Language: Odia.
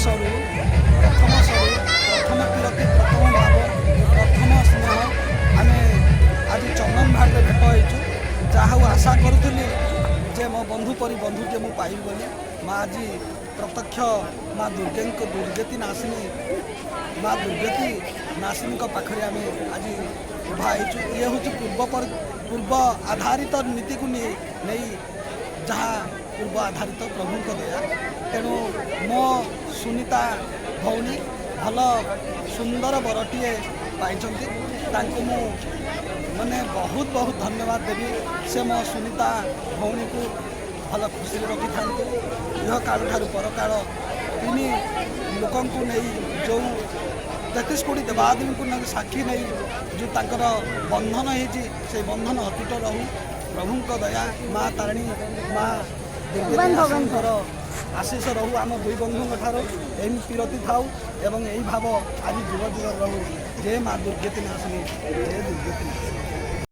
ସରୁ ପ୍ରଥମ ପିରତି ପ୍ରଥମ ଭାବ ପ୍ରଥମ ସ୍ନେହ ଆମେ ଆଜି ଚନ୍ଦନ ଭାଟରେ ଭେଟ ହେଇଛୁ। ଯାହା ହଉ ଆଶା କରୁଥିଲି ଯେ ମୋ ବନ୍ଧୁ ପରି ବନ୍ଧୁଟିଏ ମୁଁ ପାଇବି ବୋଲି। ମା ଆଜି ପ୍ରତ୍ୟକ୍ଷ ମା ଦୁର୍ଗତି ନାସିନୀଙ୍କ ପାଖରେ ଆମେ ଆଜି ଉଭା ହେଇଛୁ। ଇଏ ହେଉଛି ପୂର୍ବ ଆଧାରିତ ନୀତିକୁ ନେଇ ଯାହା ପୂର୍ବ ଆଧାରିତ ପ୍ରଭୁଙ୍କ ଦୟା। ତେଣୁ ମୋ ସୁନିତା ଭଉଣୀ ଭଲ ସୁନ୍ଦର ବରଟିଏ ପାଇଛନ୍ତି। ତାଙ୍କୁ ମୁଁ ବହୁତ ଧନ୍ୟବାଦ ଦେବି। ସେ ମୋ ସୁନିତା ଭଉଣୀକୁ ଭଲ ଖୁସିରେ ରଖିଥାନ୍ତୁ। ଇହ କାଳଠାରୁ ପରକାଳ ତିନି ଲୋକଙ୍କୁ ନେଇ ଯେଉଁ 33 କୋଟି ଦେବାଦେବୀଙ୍କୁ ନେଇ ସାକ୍ଷୀ ନେଇ ଯେଉଁ ତାଙ୍କର ବନ୍ଧନ ହେଇଛି ସେଇ ବନ୍ଧନ ଅତୁଟ ରହୁ। ପ୍ରଭୁଙ୍କ ଦୟା ମା ତାରିଣୀ ମା ଦୁର୍ଗାଙ୍କର ଆଶିଷ ରହୁ ଆମ ଦୁଇ ବନ୍ଧୁଙ୍କ ଠାରୁ। ଏମିତି ପିରତି ଥାଉ ଏବଂ ଏହି ଭାବ ଆଜି ଯୁଗ ରହୁ। ଜୟ ମା ଦୁର୍ଗତି ନାଶିନୀ, ଜୟ ଦୁର୍ଗତି ନାଶିନୀ।